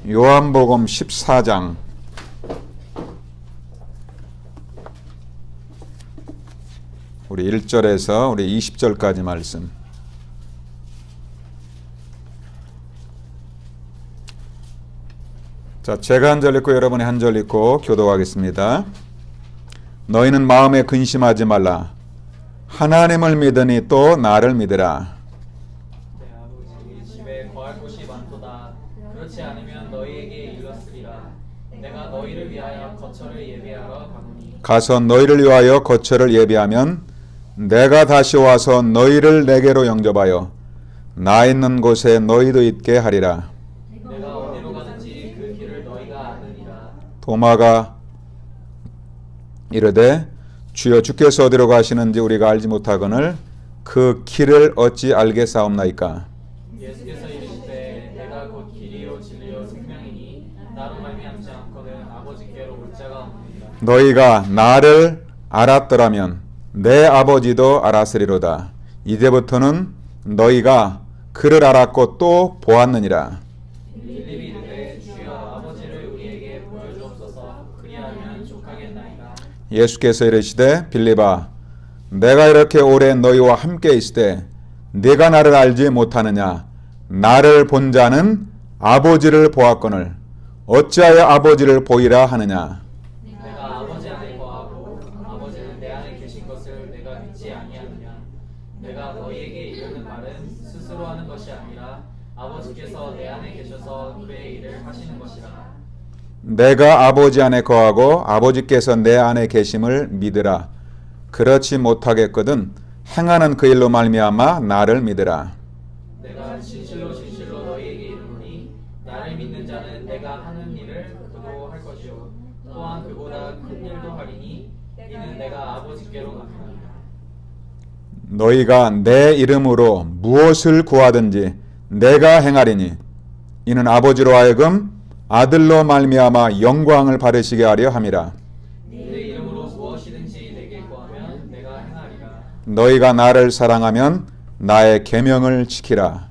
요한복음 14장 우리 1절에서 우리 20절까지 말씀. 자, 제가 한 절 읽고 여러분이 한 절 읽고 교도하겠습니다. 너희는 마음에 근심하지 말라. 하나님을 믿으니 또 나를 믿으라. 내 아버지 집에 거할 곳이 많도다. 그렇지 않으면 너희에게 일렀으리라. 내가 너희를 위하여 거처를 예비하러 가노니. 가서 너희를 위하여 거처를 예비하면 내가 다시 와서 너희를 내게로 영접하여 나 있는 곳에 너희도 있게 하리라. 내가 어디로 가는지 그 길을 너희가 아느니라. 도마가 이르되 주여 주께서 어디로 가시는지 우리가 알지 못하거늘 그 길을 어찌 알겠사옵나이까. 예수께서 이르시되 내가 곧 길이요 진리요 생명이니 나로 말미암지 않거든 아버지께로 올 자가 없느니라. 너희가 나를 알았더라면 내 아버지도 알았으리로다. 이제부터는 너희가 그를 알았고 또 보았느니라. 빌립이 이르되 주여 아버지를 우리에게 보여주옵소서. 그리하면 족하겠나이다. 예수께서 이르시되 빌립아 내가 이렇게 오래 너희와 함께 있으되 네가 나를 알지 못하느냐. 나를 본 자는 아버지를 보았거늘 어찌하여 아버지를 보이라 하느냐. 내가 아버지 안에 거하고 아버지는 내 안에 계신 것을 내가 믿지 아니하느냐. 내가 너희에게 이르는 말은 스스로 하는 것이 아니라 아버지께서 내 안에 계셔서 그의 일을 하시는 것이라. 내가 아버지 안에 거하고 아버지께서 내 안에 계심을 믿으라. 그렇지 못하겠거든 행하는 그 일로 말미암아 나를 믿으라. 내가 진실로 진실로 너희에게 이르노니 나를 믿는 자는 내가 하는 일을 그도 할 것이요 또한 그보다 큰 일도 하리니 이는 내가 아버지께로 갑니다. 너희가 내 이름으로 무엇을 구하든지 내가 행하리니 이는 아버지로 하여금 아들로 말미암아 영광을 받으시게 하려 함이라. 내 이름으로 무엇이든지 내게 구하면 내가 행하리라. 너희가 나를 사랑하면 나의 계명을 지키라.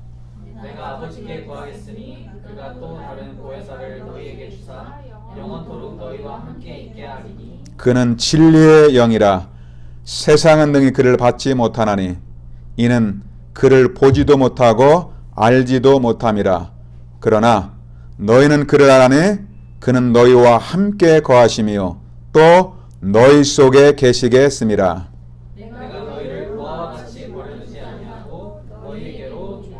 내가 아버지께 구하겠으니 그가 또 다른 보혜사를 너희에게 주사 영원토록 너희와 함께 있게 하리니. 그는 진리의 영이라. 세상은 능히 그를 받지 못하나니 이는 그를 보지도 못하고 알지도 못함이라. 그러나 너희는 그를 아나니 그는 너희와 함께 거하시며 또 너희 속에 계시게 했음이라. 내가 너희를 보아와 같이 버려두지 아니하고 너희에게로 주라.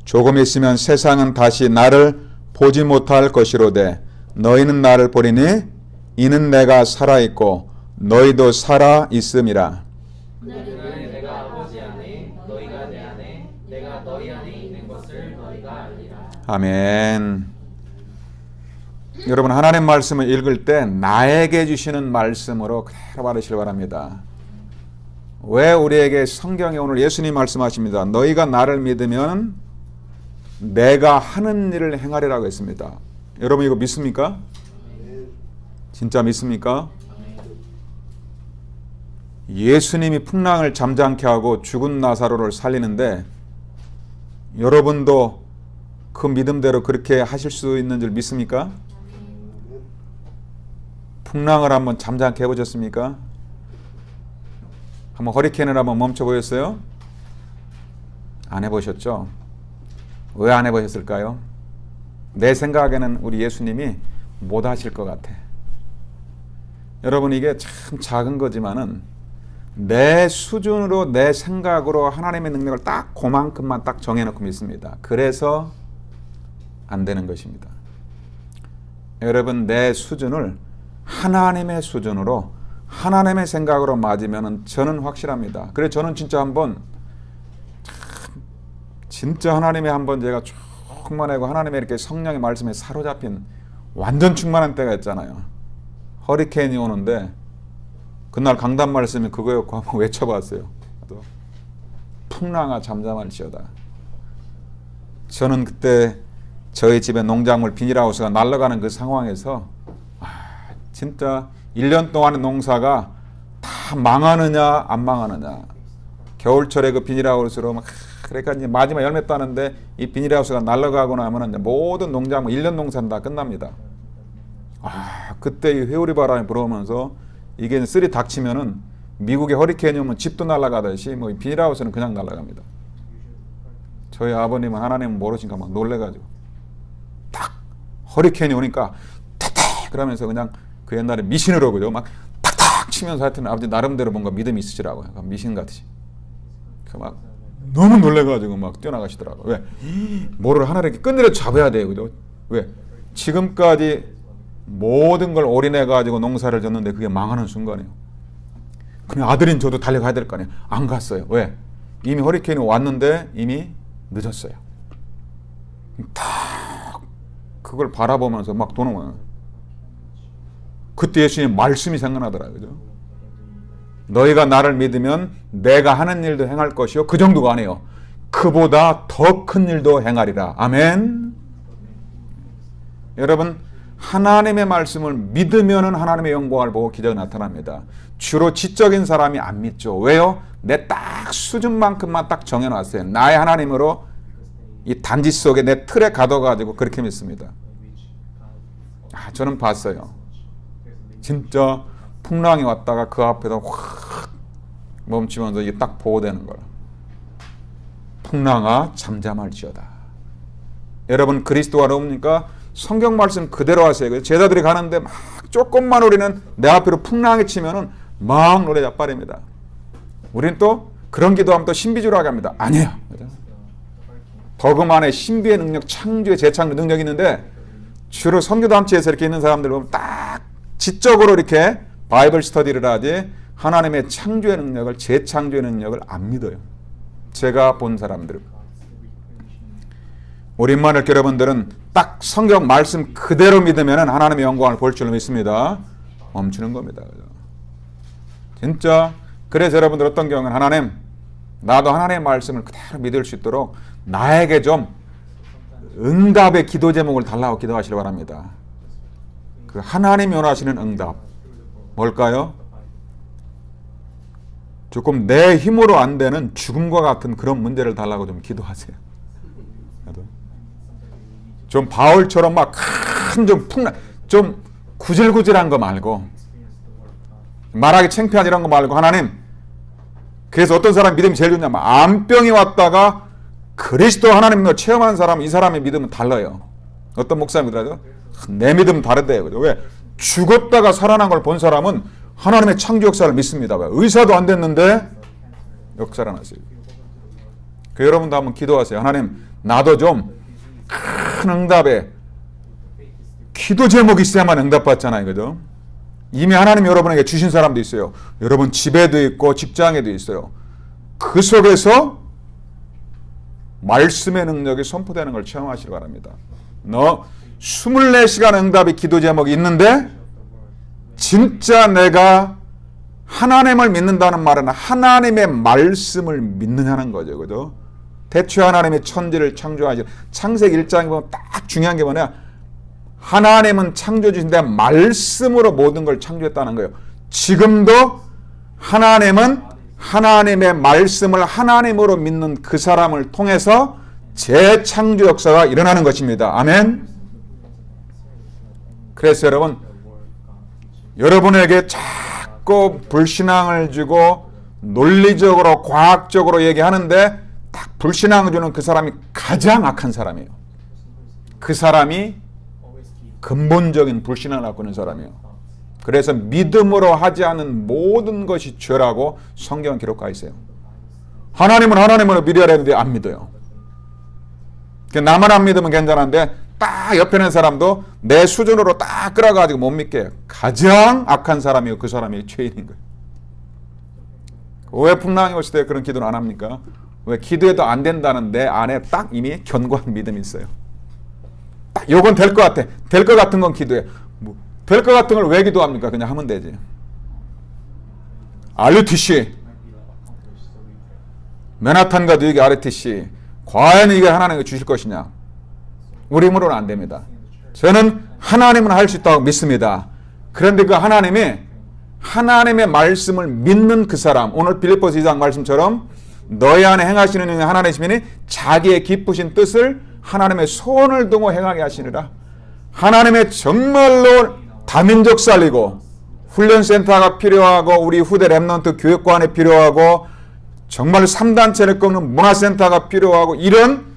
조금 있으면 세상은 다시 나를 보지 못할 것이로되 너희는 나를 보리니 이는 내가 살아있고 너희도 살아 있음이라. 그날에 내가 아버지 안에 너희가 내 안에 내가 너희 안에 있는 것을 너희가 알리라. 아멘. 여러분 하나님 말씀을 읽을 때 나에게 주시는 말씀으로 그대로 받으시길 바랍니다. 왜 우리에게 성경에 오늘 예수님 말씀하십니다. 너희가 나를 믿으면 내가 하는 일을 행하리라고 했습니다. 여러분 이거 믿습니까? 진짜 믿습니까? 예수님이 풍랑을 잠잠케 하고 죽은 나사로를 살리는데 여러분도 그 믿음대로 그렇게 하실 수 있는 줄 믿습니까? 풍랑을 한번 잠잠케 해보셨습니까? 한번 허리케인을 한번 멈춰보셨어요? 안 해보셨죠? 왜 안 해보셨을까요? 내 생각에는 우리 예수님이 못 하실 것 같아. 여러분 이게 참 작은 거지만은 내 수준으로 내 생각으로 하나님의 능력을 딱 그만큼만 딱 정해놓고 믿습니다. 그래서 안 되는 것입니다. 여러분 내 수준을 하나님의 수준으로 하나님의 생각으로 맞으면 저는 확실합니다. 그래서 저는 진짜 한번 진짜 하나님의 한번 제가 충만하고 하나님의 이렇게 성령의 말씀에 사로잡힌 완전 충만한 때가 있잖아요. 허리케인이 오는데 그날 강단 말씀이 그거였고 한번 외쳐봤어요. 또 풍랑아 잠잠할지어다. 저는 그때 저희 집에 농작물 비닐하우스가 날아가는 그 상황에서 진짜 1년 동안의 농사가 다 망하느냐 안 망하느냐. 겨울철에 그 비닐하우스로 막 그러니까 이제 마지막 열매 따는데 이 비닐하우스가 날아가고 나면 이제 모든 농작물 1년 농사는 다 끝납니다. 그때 이 회오리 바람이 불어오면서 이게 쓸이 닥치면은 미국의 허리케인이 오면 집도 날아가듯이 뭐 비닐하우스는 그냥 날아갑니다. 저희 아버님은 하나님은 모르시니까 막 놀래가지고 딱 허리케인이 오니까 탁탁 그러면서 그냥 그 옛날에 미신으로 그죠 막 탁탁 치면서 하여튼 아버지 나름대로 뭔가 믿음이 있으시더라고요. 미신 같이. 막 너무 놀래가지고 막 뛰어나가시더라고요. 왜? 뭐를 하나 이렇게 끈으로 잡아야 돼요. 그죠? 왜? 지금까지 모든 걸 올인해가지고 농사를 졌는데 그게 망하는 순간이에요. 그냥 아들인 저도 달려가야 될 거 아니에요. 안 갔어요. 왜? 이미 허리케인이 왔는데 이미 늦었어요. 딱 그걸 바라보면서 막 도는 거예요. 그때 예수님 말씀이 생각나더라고요. 그죠? 너희가 나를 믿으면 내가 하는 일도 행할 것이요. 그 정도가 아니에요. 그보다 더 큰 일도 행하리라. 아멘. 여러분 하나님의 말씀을 믿으면 하나님의 영광을 보고 기적이 나타납니다. 주로 지적인 사람이 안 믿죠. 왜요? 내 딱 수준만큼만 딱 정해놨어요. 나의 하나님으로 이 단지 속에 내 틀에 가둬가지고 그렇게 믿습니다. 저는 봤어요. 진짜 풍랑이 왔다가 그 앞에서 확 멈추면서 이게 딱 보호되는 거예요. 풍랑아 잠잠할지어다. 여러분 그리스도가 나옵니까? 성경 말씀 그대로 하세요. 제자들이 가는데 막 조금만 우리는 내 앞으로 풍랑이 치면은 막 노래 자빠립니다. 우리는 또 그런 기도하면 또 신비주의라고 합니다. 아니에요. 덕음 안에 신비의 능력, 창조의 재창조 능력이 있는데 주로 선교단체에서 이렇게 있는 사람들 보면 딱 지적으로 이렇게 바이블 스터디를 하지 하나님의 창조의 능력을, 재창조의 능력을 안 믿어요. 제가 본 사람들. 우리 만일 여러분들은 딱 성경 말씀 그대로 믿으면 하나님의 영광을 볼 줄로 믿습니다. 멈추는 겁니다. 진짜 그래서 여러분들 어떤 경우는 하나님 나도 하나님의 말씀을 그대로 믿을 수 있도록 나에게 좀 응답의 기도 제목을 달라고 기도하시기 바랍니다. 그 하나님이 원하시는 응답 뭘까요? 조금 내 힘으로 안 되는 죽음과 같은 그런 문제를 달라고 좀 기도하세요. 좀 바울처럼 막 큰 좀 풍랑 좀 구질구질한 거 말고 말하기 창피한 이런 거 말고 하나님 그래서 어떤 사람 믿음이 제일 좋냐면 암병이 왔다가 그리스도 하나님을 체험한 사람 이 사람의 믿음은 달라요. 어떤 목사님들하죠? 내 믿음은 다르대요. 왜? 죽었다가 살아난 걸 본 사람은 하나님의 창조 역사를 믿습니다. 왜? 의사도 안 됐는데 역사를 하세요. 그 여러분도 한번 기도하세요. 하나님 나도 좀 큰 응답에 기도 제목이 있어야만 응답받잖아요. 그죠? 이미 하나님 여러분에게 주신 사람도 있어요. 여러분 집에도 있고 직장에도 있어요. 그 속에서 말씀의 능력이 선포되는 걸 체험하시기 바랍니다. 너 24시간 응답의 기도 제목이 있는데 진짜 내가 하나님을 믿는다는 말은 하나님의 말씀을 믿느냐는 거죠. 그죠? 대체 하나님의 천지를 창조하시 창세기 1장에 보면 딱 중요한 게 뭐냐? 하나님은 창조주신데 말씀으로 모든 걸 창조했다는 거예요. 지금도 하나님은 하나님의 말씀을 하나님으로 믿는 그 사람을 통해서 재창조 역사가 일어나는 것입니다. 아멘. 그래서 여러분 여러분에게 자꾸 불신앙을 주고 논리적으로 과학적으로 얘기하는데 딱 불신앙을 주는 그 사람이 가장 악한 사람이에요. 그 사람이 근본적인 불신앙을 갖고 있는 사람이에요. 그래서 믿음으로 하지 않은 모든 것이 죄라고 성경은 기록하고 있어요. 하나님은 하나님으로 믿어야 되는데 안 믿어요. 나만 안 믿으면 괜찮은데 딱 옆에 있는 사람도 내 수준으로 딱 끌어가지고 못 믿게 해요. 가장 악한 사람이고 그 사람이 죄인인 거예요. 왜 풍랑이 오실 때 그런 기도를 안 합니까? 왜 기도해도 안 된다는 내 안에 딱 이미 견고한 믿음이 있어요. 딱 요건 될 것 같아. 될 것 같은 건 기도해. 뭐, 될 것 같은 걸 왜 기도합니까? 그냥 하면 되지. RUTC 맨하탄과 뉴욕의 RUTC 과연 이게 하나님이 주실 것이냐? 우리 힘으로는 안 됩니다. 저는 하나님은 할 수 있다고 믿습니다. 그런데 그 하나님이 하나님의 말씀을 믿는 그 사람 오늘 빌립보서 2장 말씀처럼 너희 안에 행하시는 이 하나님이시니 자기의 기쁘신 뜻을 하나님의 손을 두고 행하게 하시니라. 하나님의 정말로 다민족 살리고 훈련센터가 필요하고 우리 후대 랩넌트 교육관이 필요하고 정말 3단체를 꺾는 문화센터가 필요하고 이런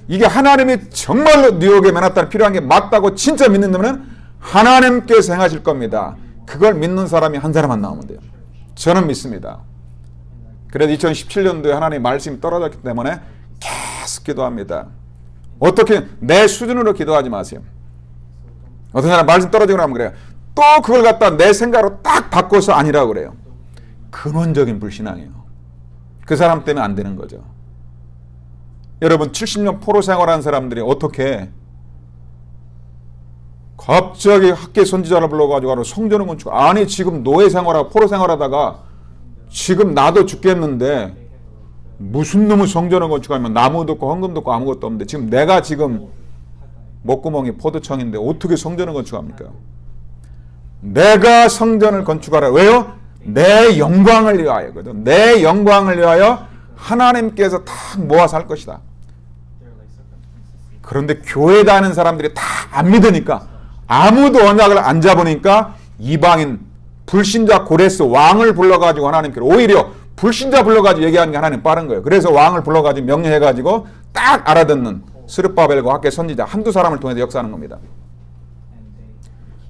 이게 하나님이 정말로 뉴욕에 맨하탄에 필요한 게 맞다고 진짜 믿는다면 하나님께서 행하실 겁니다. 그걸 믿는 사람이 한 사람만 나오면 돼요. 저는 믿습니다. 그래서 2017년도에 하나님의 말씀이 떨어졌기 때문에 계속 기도합니다. 어떻게 내 수준으로 기도하지 마세요. 어떤 사람 말씀 떨어지고 나면 그래요. 또 그걸 갖다 내 생각으로 딱 바꿔서 아니라고 그래요. 근원적인 불신앙이에요. 그 사람 때문에 안 되는 거죠. 여러분 70년 포로 생활한 사람들이 어떻게 갑자기 학계 선지자를 불러가지고 성전을 건축 아니 지금 노예 생활하고 포로 생활하다가 지금 나도 죽겠는데 무슨 놈의 성전을 건축하면 나무도 없고 헌금도 없고 아무것도 없는데 지금 내가 지금 목구멍이 포도청인데 어떻게 성전을 건축합니까? 내가 성전을 건축하라. 왜요? 내 영광을 위하여거든. 내 영광을 위하여 하나님께서 다 모아서 할 것이다. 그런데 교회 다니는 사람들이 다 안 믿으니까 아무도 언약을 안 잡으니까 이방인 불신자 고레스 왕을 불러가지고 하나님께로 오히려 불신자 불러가지고 얘기하는 게 하나님 빠른 거예요. 그래서 왕을 불러가지고 명령해가지고 딱 알아듣는 스룹바벨과 학계 선지자 한두 사람을 통해서 역사하는 겁니다.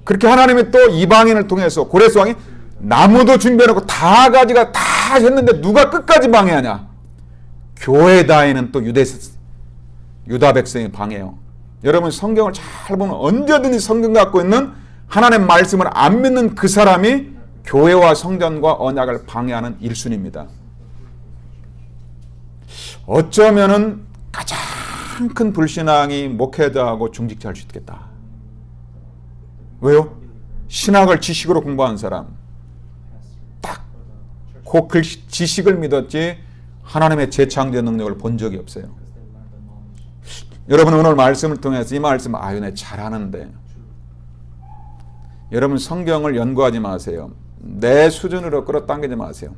그렇게 하나님이 또 이방인을 통해서 고레스 왕이 나무도 준비해놓고 다 가지가 다 했는데 누가 끝까지 방해하냐? 교회 다니는 또 유다 백성이 방해해요. 여러분 성경을 잘 보면 언제든지 성경 갖고 있는 하나님 말씀을 안 믿는 그 사람이 교회와 성전과 언약을 방해하는 1순위입니다. 어쩌면은 가장 큰 불신앙이 목회자하고 중직자일 수 있겠다. 왜요? 신학을 지식으로 공부한 사람 딱 그 지식을 믿었지 하나님의 재창조 능력을 본 적이 없어요. 여러분 오늘 말씀을 통해서 이 말씀 아유 내 잘하는데 여러분 성경을 연구하지 마세요. 내 수준으로 끌어당기지 마세요.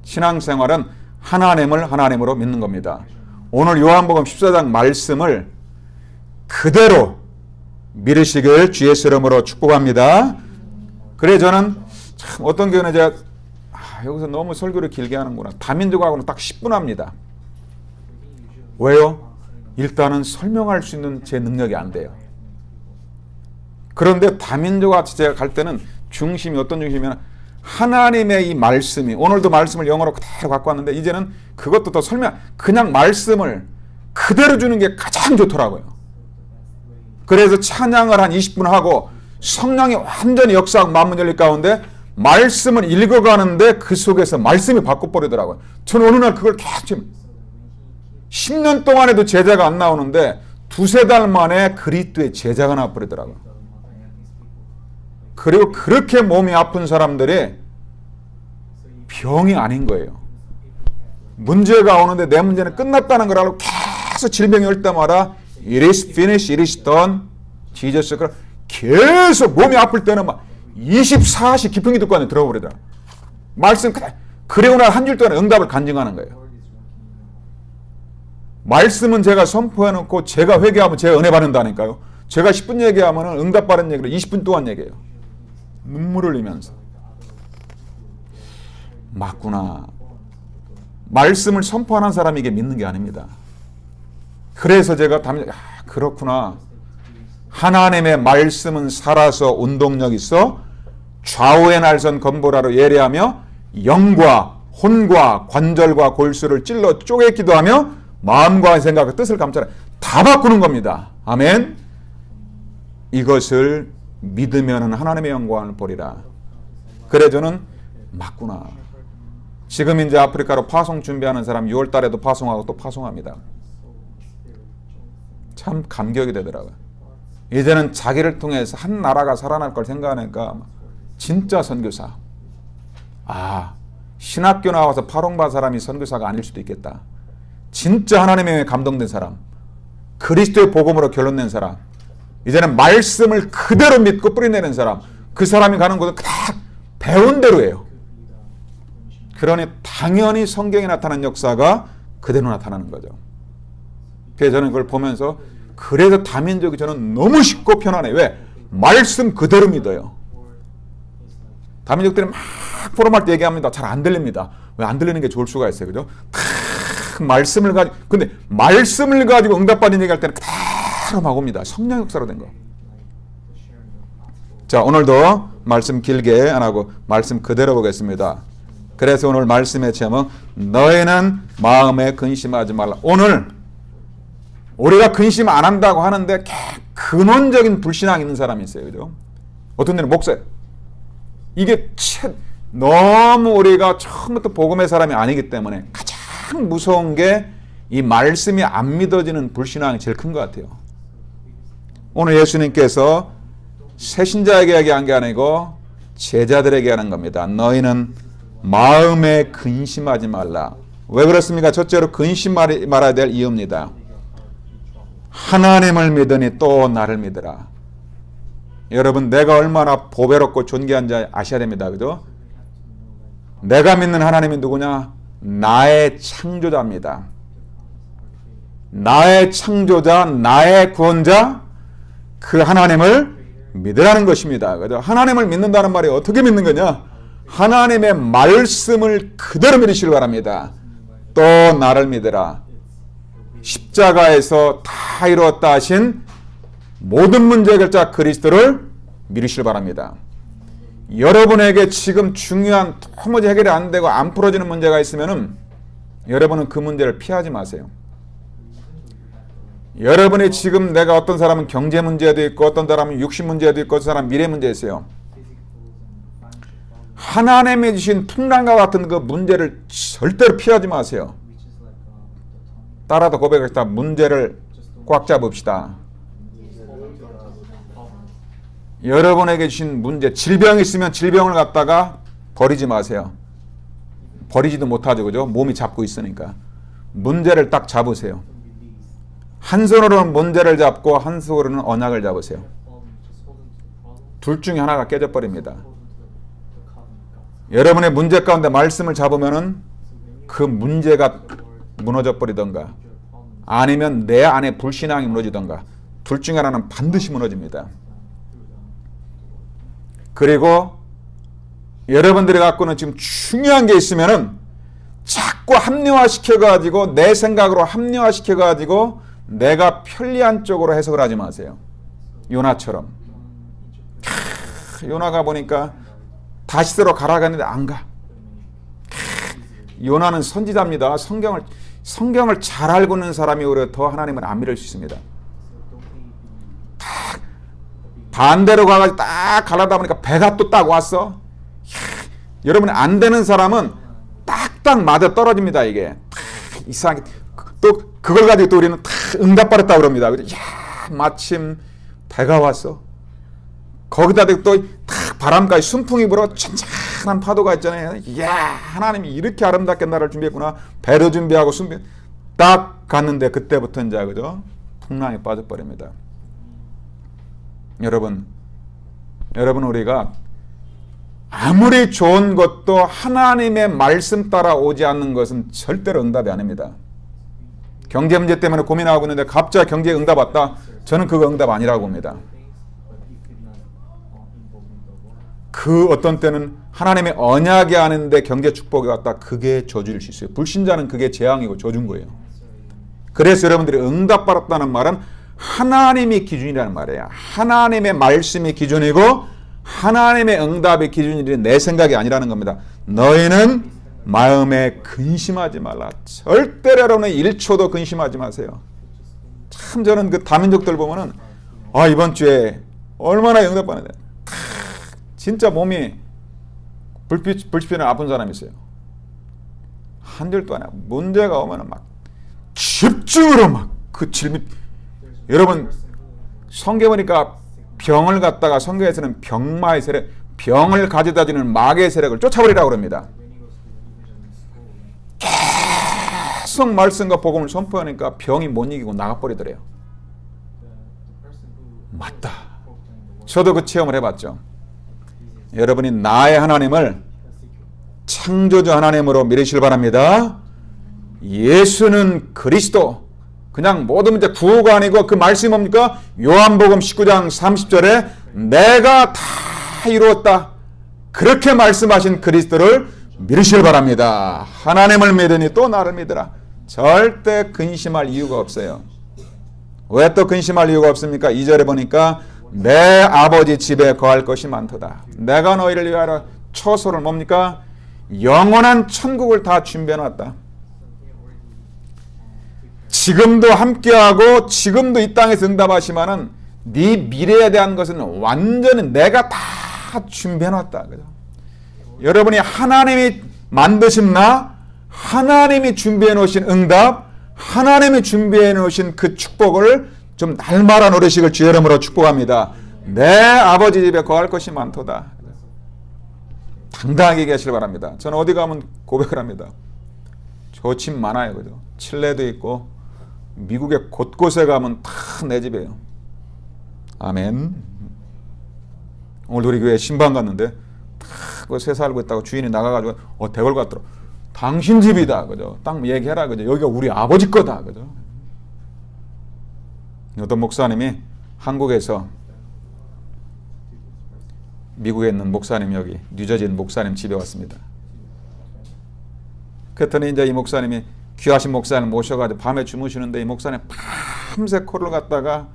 신앙생활은 하나님을 하나님으로 믿는 겁니다. 오늘 요한복음 14장 말씀을 그대로 믿으시길 주의 이름으로 축복합니다. 그래 저는 참 어떤 경우는 제가 여기서 너무 설교를 길게 하는구나. 다민족하고는 딱 10분 합니다. 왜요? 일단은 설명할 수 있는 제 능력이 안 돼요. 그런데 다민족같이 제가 갈 때는 중심이 어떤 중심이냐면 하나님의 이 말씀이 오늘도 말씀을 영어로 그대로 갖고 왔는데 이제는 그것도 더 그냥 말씀을 그대로 주는 게 가장 좋더라고요. 그래서 찬양을 한 20분 하고 성령이 완전히 역사하고 마음을 열릴 가운데 말씀을 읽어가는데 그 속에서 말씀이 바꿔버리더라고요. 저는 어느 날 그걸 계속 10년 동안에도 제자가 안 나오는데 두세 달 만에 그리스도의 제자가 나와버리더라고요. 그리고 그렇게 몸이 아픈 사람들이 병이 아닌 거예요. 문제가 오는데 내 문제는 끝났다는 걸 알고 계속 질병이 올 때마다 It is finished, it is done. Jesus. 계속 몸이 아플 때는 막 24시 깊은 기도 안에 들어버리더라. 말씀 그리고 날 한 줄 동안 응답을 간증하는 거예요. 말씀은 제가 선포해놓고 제가 회개하면 제가 은혜 받는다니까요. 제가 10분 얘기하면 응답 받은 얘기를 20분 동안 얘기해요. 눈물을 흘리면서. 맞구나. 말씀을 선포하는 사람이 이게 믿는 게 아닙니다. 그래서 제가 그렇구나. 하나님의 말씀은 살아서 운동력 있어 좌우의 날선 건보라로 예리하며 영과 혼과 관절과 골수를 찔러 쪼개기도 하며 마음과 생각과 뜻을 감찰해 다 바꾸는 겁니다. 아멘. 이것을 믿으면 하나님의 영광을 보리라. 그래 저는 맞구나. 지금 이제 아프리카로 파송 준비하는 사람 6월 달에도 파송하고 또 파송합니다. 참 감격이 되더라고요. 이제는 자기를 통해서 한 나라가 살아날 걸 생각하니까 진짜 선교사. 신학교 나와서 파송받은 사람이 선교사가 아닐 수도 있겠다. 진짜 하나님의 감동된 사람, 그리스도의 복음으로 결론낸 사람, 이제는 말씀을 그대로 믿고 뿌리내는 사람, 그 사람이 가는 곳은 다 배운 대로예요. 그러니 당연히 성경에 나타난 역사가 그대로 나타나는 거죠. 그래서 저는 그걸 보면서 그래서 다민족이 저는 너무 쉽고 편안해요. 왜? 말씀 그대로 믿어요. 다민족들이 막 포럼할 때 얘기합니다. 잘 안 들립니다. 왜 안 들리는 게 좋을 수가 있어요. 그죠? 말씀을 가지고, 근데 말씀을 가지고 응답받는 얘기할 때는 그대로 막 옵니다. 성령 역사로 된 거. 자, 오늘도 말씀 길게 안 하고 말씀 그대로 보겠습니다. 그래서 오늘 말씀의 제목, 너희는 마음에 근심하지 말라. 오늘 우리가 근심 안 한다고 하는데 근원적인 불신앙이 있는 사람이 있어요. 그죠? 어떤 데는 목사, 이게 너무 우리가 처음부터 복음의 사람이 아니기 때문에 가장 무서운 게 이 말씀이 안 믿어지는 불신앙이 제일 큰 것 같아요. 오늘 예수님께서 새신자에게 얘기한 게 아니고 제자들에게 하는 겁니다. 너희는 마음에 근심하지 말라. 왜 그렇습니까? 첫째로 근심 말아야 될 이유입니다. 하나님을 믿으니 또 나를 믿으라. 여러분, 내가 얼마나 보배롭고 존귀한지 아셔야 됩니다. 그죠? 내가 믿는 하나님이 누구냐? 나의 창조자입니다. 나의 창조자, 나의 구원자, 그 하나님을 믿으라는 것입니다. 그죠? 하나님을 믿는다는 말이 어떻게 믿는 거냐? 하나님의 말씀을 그대로 믿으시길 바랍니다. 또 나를 믿으라. 십자가에서 다 이루었다 하신 모든 문제 해결자 그리스도를 믿으시길 바랍니다. 여러분에게 지금 중요한 도무지 해결이 안 되고 안 풀어지는 문제가 있으면은 여러분은 그 문제를 피하지 마세요. 여러분이 지금 내가 어떤 사람은 경제 문제도 있고 어떤 사람은 육신 문제도 있고 어떤 사람은 미래 문제 있어요. 하나님이 주신 풍랑과 같은 그 문제를 절대로 피하지 마세요. 따라서 고백합시다. 문제를 꽉 잡읍시다. 여러분에게 주신 문제, 질병이 있으면 질병을 갖다가 버리지 마세요. 버리지도 못하죠. 그죠? 몸이 잡고 있으니까. 문제를 딱 잡으세요. 한 손으로는 문제를 잡고 한 손으로는 언약을 잡으세요. 둘 중에 하나가 깨져버립니다. 여러분의 문제 가운데 말씀을 잡으면은 그 문제가 무너져 버리던가 아니면 내 안에 불신앙이 무너지던가 둘 중에 하나는 반드시 무너집니다. 그리고 여러분들이 갖고는 지금 중요한 게 있으면은 자꾸 합리화시켜가지고 내 생각으로 합리화시켜가지고 내가 편리한 쪽으로 해석을 하지 마세요. 요나처럼. 요나가 보니까 다시스로 가라고 했는데 안 가. 요나는 선지자입니다. 성경을 잘 알고 있는 사람이 오히려 더 하나님을 안 믿을 수 있습니다. 반대로 가가지고 딱 가려다 보니까 배가 또 딱 왔어. 여러분, 안 되는 사람은 딱딱 맞아 떨어집니다. 이게 이상하게 또 그걸 가지고 또 우리는 딱 응답받았다 그럽니다. 야, 마침 배가 왔어. 거기다 또 딱 바람까지 순풍이 불어 찬찬한 파도가 있잖아요. 이야, 하나님이 이렇게 아름답게 나를 준비했구나. 배를 준비하고 순비 딱 갔는데 그때부터 이제 그죠? 풍랑에 빠져버립니다. 여러분 우리가 아무리 좋은 것도 하나님의 말씀 따라 오지 않는 것은 절대로 응답이 아닙니다. 경제 문제 때문에 고민하고 있는데 갑자기 경제에 응답 왔다? 저는 그거 응답 아니라고 봅니다. 그 어떤 때는 하나님의 언약이 아닌데 경제 축복이 왔다? 그게 저주일 수 있어요. 불신자는 그게 재앙이고 저주인 거예요. 그래서 여러분들이 응답받았다는 말은 하나님이 기준이라는 말이에요. 하나님의 말씀이 기준이고 하나님의 응답의 기준이 내 생각이 아니라는 겁니다. 너희는 마음에 근심하지 말라. 절대로 여러분은 1초도 근심하지 마세요. 참 저는 그 다민족들 보면은 이번 주에 얼마나 응답받는데 진짜 몸이 불빛에 아픈 사람이 있어요. 한 달 동안에 문제가 오면은 막 집중으로 막 그 질문. 여러분 성경 보니까 병을 갖다가 성경에서는 병마의 세력, 병을 가져다 주는 마귀의 세력을 쫓아버리라고 합니다. 계속 말씀과 복음을 선포하니까 병이 못 이기고 나가버리더래요. 맞다. 저도 그 체험을 해봤죠. 여러분이 나의 하나님을 창조주 하나님으로 믿으시길 바랍니다. 예수는 그리스도. 그냥 모든 문제 구호가 아니고 그 말씀이 뭡니까? 요한복음 19장 30절에 내가 다 이루었다. 그렇게 말씀하신 그리스도를 믿으시길 바랍니다. 하나님을 믿으니 또 나를 믿으라. 절대 근심할 이유가 없어요. 왜 또 근심할 이유가 없습니까? 2절에 보니까 내 아버지 집에 거할 것이 많도다. 내가 너희를 위하여 처소를 뭡니까? 영원한 천국을 다 준비해놨다. 지금도 함께하고 지금도 이 땅에서 응답하시면은 네 미래에 대한 것은 완전히 내가 다 준비해놨다. 그죠? 여러분이 하나님이 만드신 나, 하나님이 준비해 놓으신 응답, 하나님이 준비해 놓으신 그 축복을 좀 날마다 누리시길 주의 이름으로 축복합니다. 내 아버지 집에 거할 것이 많도다. 당당하게 얘기하시길 바랍니다. 저는 어디 가면 고백을 합니다. 저 집 많아요. 그죠? 칠레도 있고 미국의 곳곳에 가면 다 내 집이에요. 아멘. 오늘 우리 교회 신방 갔는데 새 살고 있다고 주인이 나가가지고 대걸 같더라. 당신 집이다. 그죠? 딱 얘기해라. 그죠? 여기가 우리 아버지 거다. 그죠? 어떤 목사님이 한국에서 미국에 있는 목사님 여기 뉴저지 있는 목사님 집에 왔습니다. 그랬더니 이제 이 목사님이 귀하신 목사님 모셔가지고 밤에 주무시는데 이 목사님 밤새 코를 갖다가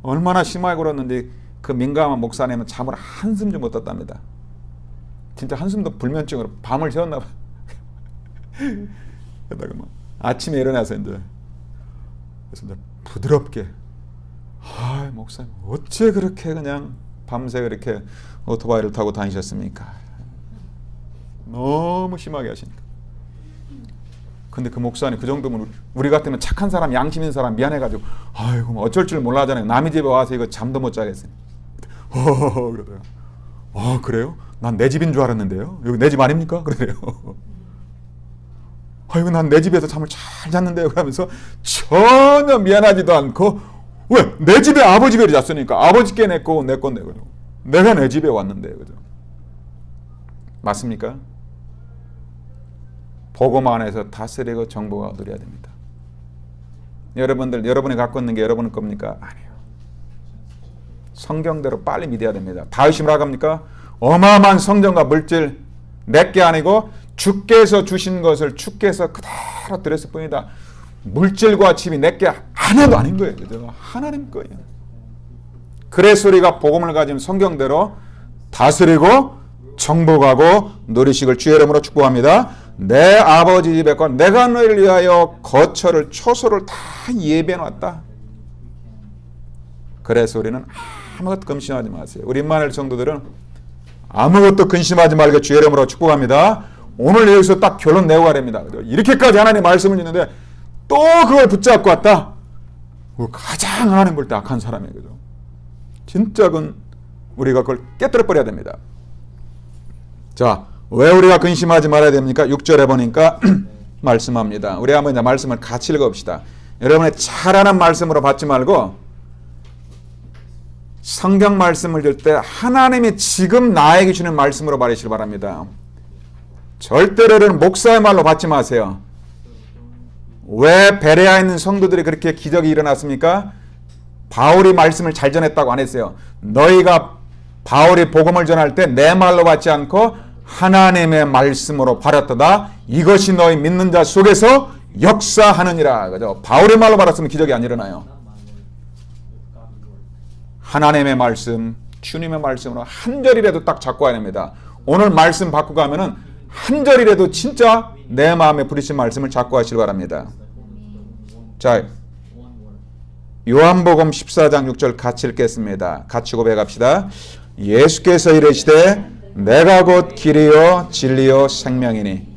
얼마나 심하게 굴었는지 그 민감한 목사님은 잠을 한숨도 못 잤답니다. 진짜 한숨도 불면증으로 밤을 새웠나 봐. 그러다가 뭐 아침에 일어나서 이제 부드럽게 목사님 어째 그렇게 그냥 밤새 그렇게 오토바이를 타고 다니셨습니까? 너무 심하게 하시니까. 근데 그 목사님 그 정도면 우리 같으면 착한 사람, 양심 있는 사람 미안해가지고 아이고 뭐 어쩔 줄 몰라 하잖아요. 남의 집에 와서 이거 잠도 못 자겠어요. 그러더라고요. 그래요? 난 내 집인 줄 알았는데요. 여기 내 집 아닙니까? 그러네요. 아이고 난 내 집에서 잠을 잘 잤는데요. 그러면서 전혀 미안하지도 않고 왜? 내 집에 아버지 집에 잤으니까 아버지께 내 거 내 건데 그죠? 내가 내 집에 왔는데 그죠? 맞습니까? 복음 안에서 다스리고 정보가 누려야 됩니다. 여러분들 여러분이 갖고 있는 게 여러분의 겁니까? 아니에요. 성경대로 빨리 믿어야 됩니다. 다윗이 뭐라고 합니까? 어마어마한 성전과 물질 내게 아니고 주께서 주신 것을 주께서 그대로 드렸을 뿐이다. 물질과 집이 내게 하나도 아닌 거예요. 그죠? 하나님 거예요. 그래서 우리가 복음을 가진 성경대로 다스리고 정복하고 누리식을 주의 이름으로 축복합니다. 내 아버지 집에 거 내가 너희를 위하여 거처를 초소를 다 예비해 놨다. 그래서 우리는 아무것도 근심하지 마세요. 우리 임마누엘 성도들은 아무것도 근심하지 말고 주의 이름으로 축복합니다. 오늘 여기서 딱 결론 내고 가랍니다. 이렇게까지 하나님 말씀을 주는데 또 그걸 붙잡고 왔다. 가장 하나님 볼 때 악한 사람이에요. 그죠? 진짜 우리가 그걸 깨뜨려 버려야 됩니다. 자, 왜 우리가 근심하지 말아야 됩니까? 6절에 보니까 말씀합니다. 우리 한번 이제 말씀을 같이 읽어봅시다. 여러분의 잘 아는 말씀으로 받지 말고 성경 말씀을 들 때 하나님이 지금 나에게 주는 말씀으로 받으시길 바랍니다. 절대로 목사의 말로 받지 마세요. 왜 베레아에 있는 성도들이 그렇게 기적이 일어났습니까? 바울이 말씀을 잘 전했다고 안 했어요. 너희가 바울이 복음을 전할 때 내 말로 받지 않고 하나님의 말씀으로 받았도다. 이것이 너희 믿는 자 속에서 역사하느니라. 그죠? 바울의 말로 받았으면 기적이 안 일어나요. 하나님의 말씀, 주님의 말씀으로 한 절이라도 딱 잡고 가야 됩니다. 오늘 말씀 받고 가면은 한 절이라도 진짜 내 마음에 부딪힌 말씀을 잡고 하시기 바랍니다. 자, 요한복음 14장 6절 같이 읽겠습니다. 같이 고백합시다. 예수께서 이르시되 내가 곧 길이요 진리요 생명이니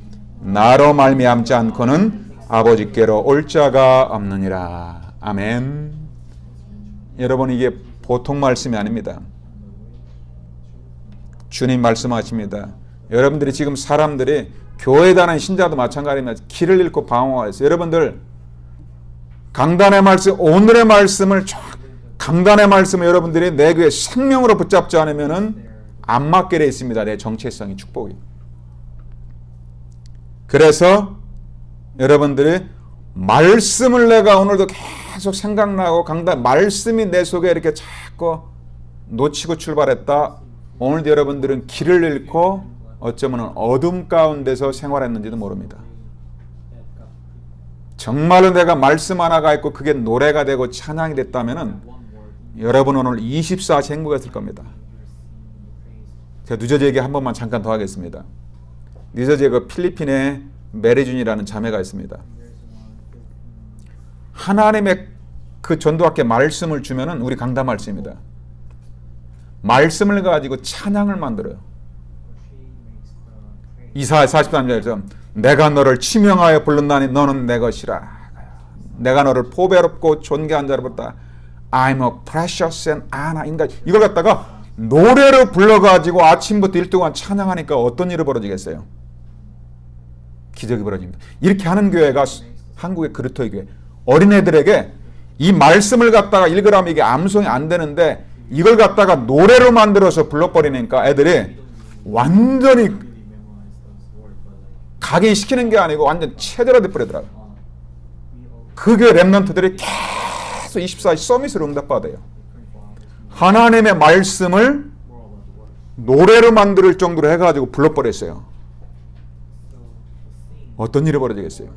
나로 말미암지 않고는 아버지께로 올 자가 없느니라. 아멘. 여러분 이게 보통 말씀이 아닙니다. 주님 말씀하십니다. 여러분들이 지금 사람들이 교회에 다니는 신자도 마찬가지입니다. 길을 잃고 방황하였어요. 여러분들 강단의 말씀, 오늘의 말씀을 강단의 말씀을 여러분들이 내 귀에 생명으로 붙잡지 않으면은 안 맞게 돼 있습니다. 내 정체성이 축복이. 그래서 여러분들이 말씀을 내가 오늘도 계속 생각나고 말씀이 내 속에 이렇게 자꾸 놓치고 출발했다. 오늘도 여러분들은 길을 잃고 어쩌면 어둠 가운데서 생활했는지도 모릅니다. 정말로 내가 말씀 하나가 있고 그게 노래가 되고 찬양이 됐다면 여러분 오늘 24시 행복했을 겁니다. 제가 뉴저지 얘기 한 번만 잠깐 더 하겠습니다. 뉴저지에 그 필리핀에 메리준이라는 자매가 있습니다. 하나님의 그 전도학교 말씀을 주면은 우리 강단 말씀입니다. 말씀을 가지고 찬양을 만들어요. 이사야 43절에서 내가 너를 치명하여 불렀나니 너는 내 것이라. 내가 너를 보배롭고 존귀한 자로 부르다. I'm a precious and honor in God. 이걸 갖다가 노래로 불러가지고 아침부터 일 동안 찬양하니까 어떤 일이 벌어지겠어요? 기적이 벌어집니다. 이렇게 하는 교회가 한국의 그리스도의 교회. 어린애들에게 이 말씀을 갖다가 읽으라면 이게 암송이 안 되는데 이걸 갖다가 노래로 만들어서 불러버리니까 애들이 완전히 각인시키는 게 아니고 완전 체대로 돼버리더라고요. 그 교회 랩런트들이 계속 24시 서밋으로 응답받아요. 하나님의 말씀을 노래로 만들 정도로 해가지고 불러버렸어요. 어떤 일이 벌어지겠어요?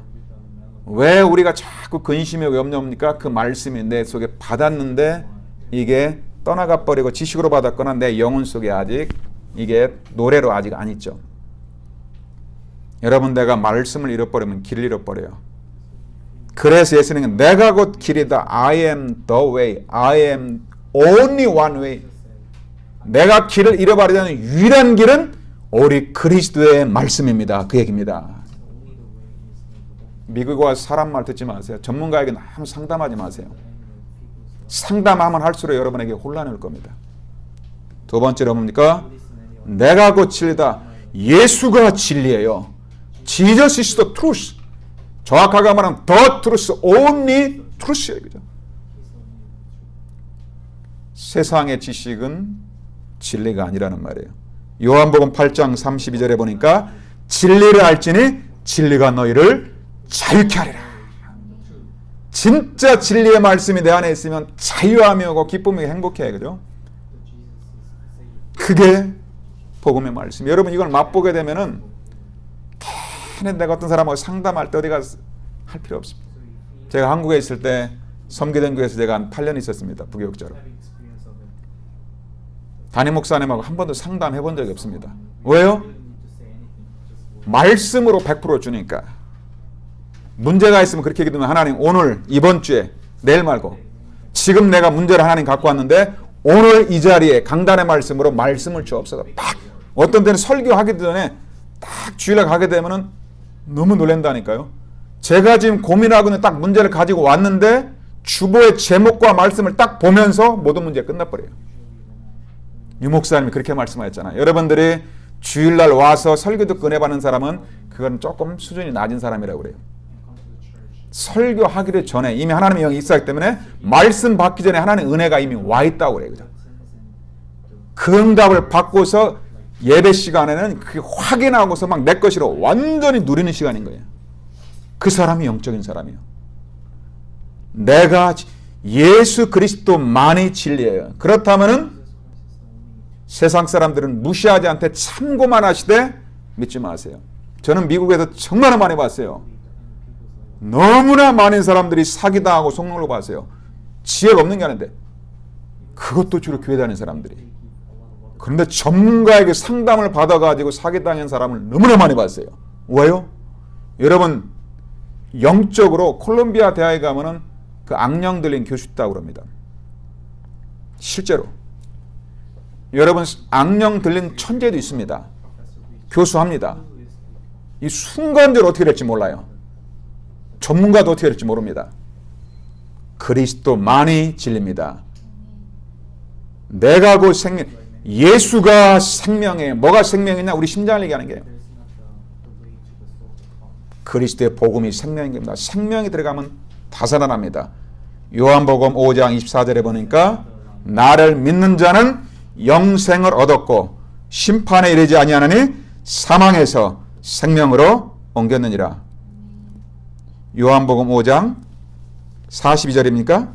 왜 우리가 자꾸 근심에 염려합니까? 그 말씀이 내 속에 받았는데 이게 떠나가 버리고 지식으로 받았거나 내 영혼 속에 아직 이게 노래로 아직 안 있죠. 여러분 내가 말씀을 잃어버리면 길을 잃어버려요. 그래서 예수님은 내가 곧 길이다. I am the way. I am only one way. 내가 길을 잃어버리지 않는 유일한 길은 오직 그리스도의 말씀입니다. 그 얘기입니다. 미국에 와서 사람 말 듣지 마세요. 전문가에게 너무 상담하지 마세요. 상담하면 할수록 여러분에게 혼란이 올 겁니다. 두 번째로 뭡니까? 내가 곧 진리다. 예수가 진리예요. Jesus is the truth. 정확하게 말하면 the truth, only truth예요. 그죠? 세상의 지식은 진리가 아니라는 말이에요. 요한복음 8장 32절에 보니까 진리를 알지니 진리가 너희를 자유케 하리라. 진짜 진리의 말씀이 내 안에 있으면 자유함이 오고 기쁨이 행복해. 그죠? 그게 복음의 말씀. 여러분 이걸 맛보게 되면은 괜히 내가 어떤 사람하고 상담할 때 어디 가서 할 필요 없습니다. 제가 한국에 있을 때 섬기던 교회에서 제가 한 8년 있었습니다. 부교육자로. 담임 목사님하고 한 번도 상담해 본 적이 없습니다. 왜요? 말씀으로 100% 주니까. 문제가 있으면 그렇게 얘기하면 하나님 오늘 이번 주에 내일 말고 지금 내가 문제를 하나님 갖고 왔는데 오늘 이 자리에 강단의 말씀으로 말씀을 주옵소서. 딱 어떤 때는 설교하기 전에 딱 주일날 가게 되면은 너무 놀란다니까요. 제가 지금 고민하고 있는 딱 문제를 가지고 왔는데 주보의 제목과 말씀을 딱 보면서 모든 문제가 끝나버려요. 유 목사님이 그렇게 말씀하셨잖아요. 여러분들이 주일날 와서 설교 듣고 은혜 받는 사람은 그건 조금 수준이 낮은 사람이라고 그래요. 설교하기를 전에 이미 하나님의 영이 있었기 때문에 말씀 받기 전에 하나님의 은혜가 이미 와 있다고 그래요. 그죠? 그 응답을 받고서 예배 시간에는 그게 확인하고서 막 내 것이로 완전히 누리는 시간인 거예요. 그 사람이 영적인 사람이에요. 내가 예수 그리스도만이 진리예요. 그렇다면은 세상 사람들은 무시하지 않되 참고만 하시되 믿지 마세요. 저는 미국에서 정말 많이 봤어요. 너무나 많은 사람들이 사기당하고 속물로 봤어요. 지혜가 없는 게 아닌데 그것도 주로 교회 다니는 사람들이. 그런데 전문가에게 상담을 받아가지고 사기당한 사람을 너무나 많이 봤어요. 왜요? 여러분 영적으로 콜롬비아 대학에 가면은 그 악령 들린 교수 있다고 그럽니다. 실제로 여러분 악령 들린 천재도 있습니다. 교수합니다. 이 순간적으로 어떻게 될지 몰라요. 전문가도 어떻게 될지 모릅니다. 그리스도만이 진리입니다. 내가 곧 생명, 예수가 생명이에요. 뭐가 생명이냐? 우리 심장을 얘기하는 게요. 그리스도의 복음이 생명인 겁니다. 생명이 들어가면 다 살아납니다. 요한복음 5장 24절에 보니까 나를 믿는 자는 영생을 얻었고 심판에 이르지 아니하나니 사망에서 생명으로 옮겼느니라. 요한복음 5장 42절입니까?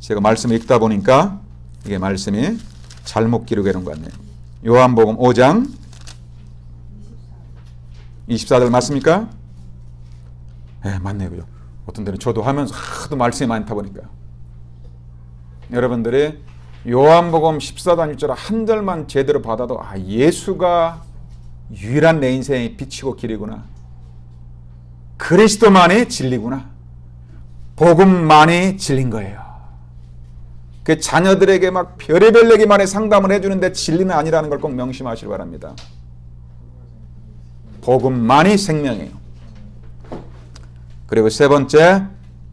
제가 말씀을 읽다 보니까 이게 말씀이 잘못 기록해 놓은 것 같네요. 요한복음 5장 24절 맞습니까? 네, 맞네요. 그죠? 어떤 때는 저도 하면서 하도 말씀이 많다 보니까요. 여러분들이 요한복음 14장 1절 한 절만 제대로 받아도 예수가 유일한 내 인생의 빛이고 길이구나. 그리스도만이 진리구나. 복음만이 진리인 거예요. 그 자녀들에게 막 별의별 얘기만에 상담을 해주는데 진리는 아니라는 걸 꼭 명심하시기 바랍니다. 복음만이 생명이에요. 그리고 세 번째,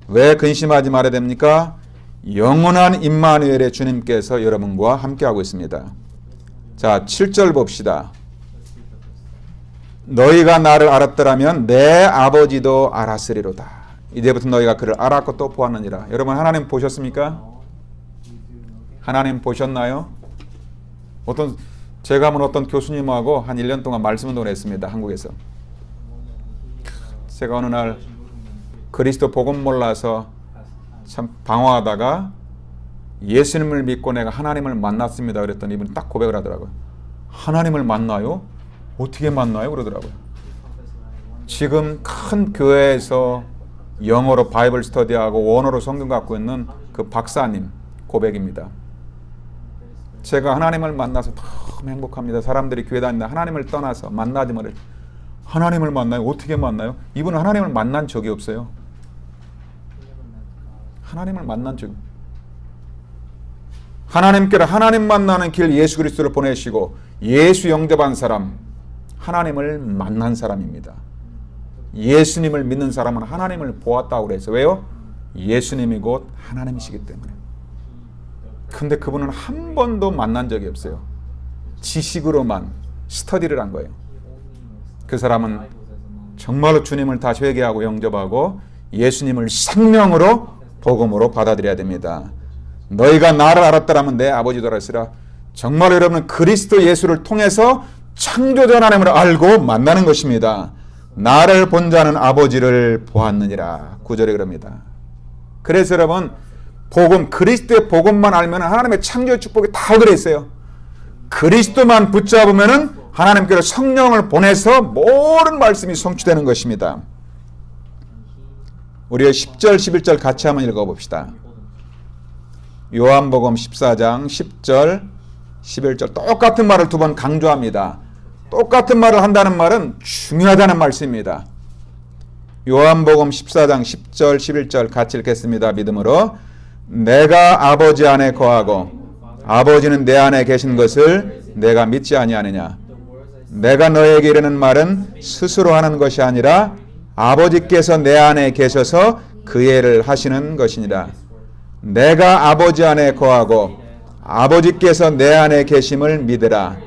왜 근심하지 말아야 됩니까? 영원한 임마누엘의 주님께서 여러분과 함께하고 있습니다. 자, 7절 봅시다. 너희가 나를 알았더라면 내 아버지도 알았으리로다. 이제부터 너희가 그를 알았고 또 보았느니라. 여러분 하나님 보셨습니까? 하나님 보셨나요? 제가 어떤 교수님하고 한 1년 동안 말씀 운동을 했습니다. 한국에서. 제가 어느 날 그리스도 복음 몰라서 참 방황하다가 예수님을 믿고 내가 하나님을 만났습니다. 그랬더니 이분이 딱 고백을 하더라고요. 하나님을 만나요? 어떻게 만나요? 그러더라고요. 지금 큰 교회에서 영어로 바이블 스터디하고 원어로 성경 갖고 있는 그 박사님 고백입니다. 제가 하나님을 만나서 너무 행복합니다. 사람들이 교회 다닌다. 하나님을 떠나서 만나지 못해. 하나님을 만나요? 어떻게 만나요? 이분은 하나님을 만난 적이 없어요. 하나님을 만난 적이. 하나님께로 하나님 만나는 길 예수 그리스도를 보내시고 예수 영접한 사람, 하나님을 만난 사람입니다. 예수님을 믿는 사람은 하나님을 보았다고 그래서. 왜요? 예수님이 곧 하나님이시기 때문에. 근데 그분은 한 번도 만난 적이 없어요. 지식으로만 스터디를 한 거예요. 그 사람은 정말로 주님을 다시 회개하고 영접하고 예수님을 생명으로 복음으로 받아들여야 됩니다. 너희가 나를 알았더라면 내 아버지도 알았으라. 정말 여러분은 그리스도 예수를 통해서 창조자 하나님을 알고 만나는 것입니다. 나를 본 자는 아버지를 보았느니라. 9절에 그럽니다. 그래서 여러분 복음, 그리스도의 복음만 알면 하나님의 창조의 축복이 다 그랬어요. 그리스도만 붙잡으면 하나님께서 성령을 보내서 모든 말씀이 성취되는 것입니다. 우리가 10절, 11절 같이 한번 읽어봅시다. 요한복음 14장 10절, 11절 똑같은 말을 두 번 강조합니다. 똑같은 말을 한다는 말은 중요하다는 말씀입니다. 요한복음 14장 10절, 11절 같이 읽겠습니다. 믿음으로. 내가 아버지 안에 거하고 아버지는 내 안에 계신 것을 내가 믿지 아니하느냐. 내가 너에게 이르는 말은 스스로 하는 것이 아니라 아버지께서 내 안에 계셔서 그 일을 하시는 것이니라. 내가 아버지 안에 거하고 아버지께서 내 안에 계심을 믿으라.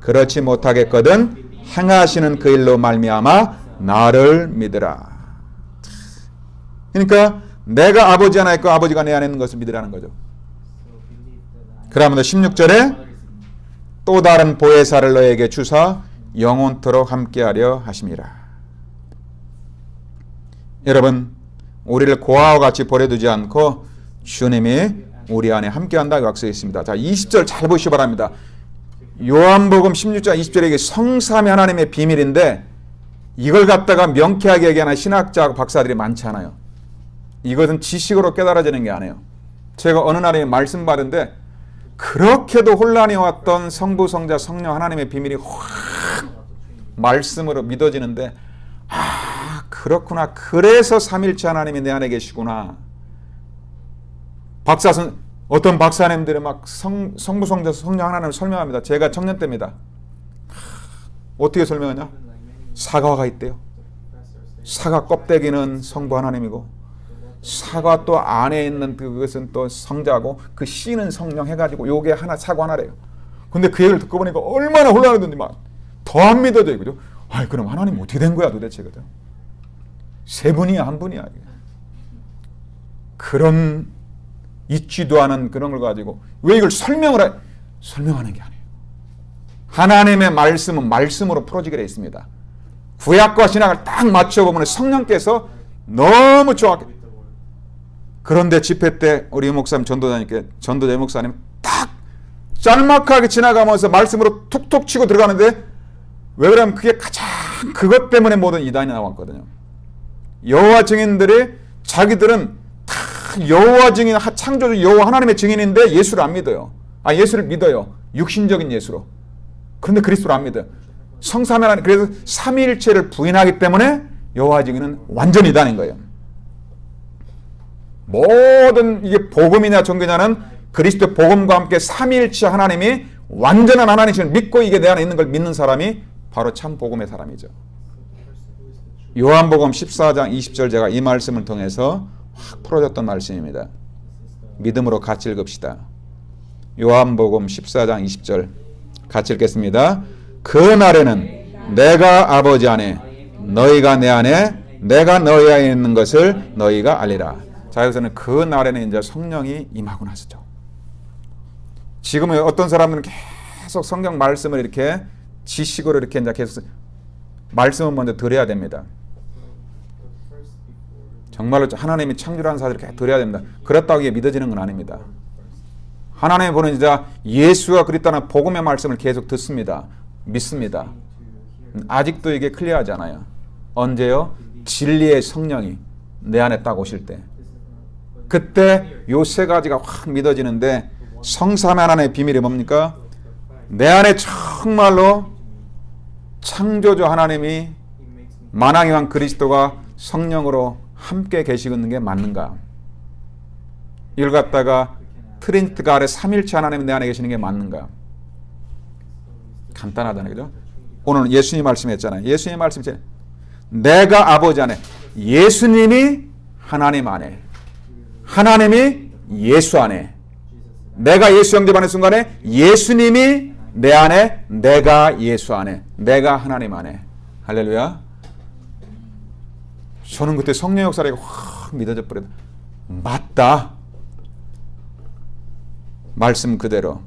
그렇지 못하겠거든 행하시는 그 일로 말미암아 나를 믿으라. 그러니까 내가 아버지 안에 있고 아버지가 내 안에 있는 것을 믿으라는 거죠. 그러면 16절에 또 다른 보혜사를 너에게 주사 영원토록 함께하려 하심이라. 여러분 우리를 고아와 같이 버려두지 않고 주님이 우리 안에 함께한다고 약속했습니다. 자 20절 잘 보시기 바랍니다. 요한복음 16장 20절에 이게 성삼위 하나님의 비밀인데 이걸 갖다가 명쾌하게 얘기하는 신학자하고 박사들이 많지 않아요. 이것은 지식으로 깨달아지는 게 아니에요. 제가 어느 날에 말씀 받은데 그렇게도 혼란이 왔던 성부, 성자, 성령 하나님의 비밀이 확 말씀으로 믿어지는데 그렇구나. 그래서 삼일체 하나님이 내 안에 계시구나. 어떤 박사님들이 막 성부, 성자, 성령 하나님을 설명합니다. 제가 청년 때입니다. 어떻게 설명하냐? 사과가 있대요. 사과 껍데기는 성부 하나님이고 사과 또 안에 있는 그것은 또 성자고 그 씨는 성령 해가지고 요게 하나 사과 하나래요. 근데 그 얘기를 듣고 보니까 얼마나 혼란하던지 막 더 안 믿어져요. 그죠? 그럼 하나님 어떻게 된 거야 도대체? 거든. 세 분이야 한 분이야. 그런 있지도 않은 그런 걸 가지고 왜 이걸 설명하는 게 아니에요. 하나님의 말씀은 말씀으로 풀어지게 되어 있습니다. 구약과 신약을 딱 맞춰보면 성령께서 너무 정확해. 그런데 집회 때 우리 목사님 전도자 목사님 딱 짤막하게 지나가면서 말씀으로 툭툭 치고 들어가는데 왜 그러면 그게 가장 그것 때문에 모든 이단이 나왔거든요. 여호와 증인들이 자기들은 다 여호와 증인, 창조주 여호와 하나님의 증인인데 예수를 안 믿어요. 예수를 믿어요. 육신적인 예수로. 그런데 그리스도를 안 믿어요. 성삼위 하나님, 그래서 삼위일체를 부인하기 때문에 여호와 증인은 완전 이단인 거예요. 모든 이게 복음이냐 종교냐는 그리스도 복음과 함께 삼위일체 하나님이 완전한 하나님이심을 믿고 이게 내 안에 있는 걸 믿는 사람이 바로 참 복음의 사람이죠. 요한복음 14장 20절 제가 이 말씀을 통해서 확 풀어졌던 말씀입니다. 믿음으로 같이 읽읍시다. 요한복음 14장 20절 같이 읽겠습니다. 그 날에는 내가 아버지 안에 너희가 내 안에 내가 너희 안에 있는 것을 너희가 알리라. 자, 여기서는 그 날에는 이제 성령이 임하고 나서죠. 지금은 어떤 사람들은 계속 성경 말씀을 이렇게 지식으로 이렇게 이제 계속 말씀을 먼저 들어야 됩니다. 정말로 하나님이 창조라는 사실을 계속 들어야 됩니다. 그렇다고 이게 믿어지는 건 아닙니다. 하나님이 보는 이제 예수가 그리스도라는 복음의 말씀을 계속 듣습니다. 믿습니다. 아직도 이게 클리어하지 않아요. 언제요? 진리의 성령이 내 안에 딱 오실 때. 그때 요 세 가지가 확 믿어지는데 성삼위 하나님의 비밀이 뭡니까? 내 안에 정말로 창조주 하나님이 만왕의 왕 그리스도가 성령으로 함께 계시는 게 맞는가? 이걸 갖다가 트리니티가 아래 삼일체 하나님이 내 안에 계시는 게 맞는가? 간단하다는 거죠. 오늘 예수님 말씀했잖아요. 예수님 말씀했잖아요. 내가 아버지 안에, 예수님이 하나님 안에, 하나님이 예수 안에, 내가 예수 영접하는 순간에 예수님이 내 안에, 내가 예수 안에, 내가 하나님 안에. 할렐루야. 저는 그때 성령 역사가 확 믿어져 버렸다. 맞다. 말씀 그대로.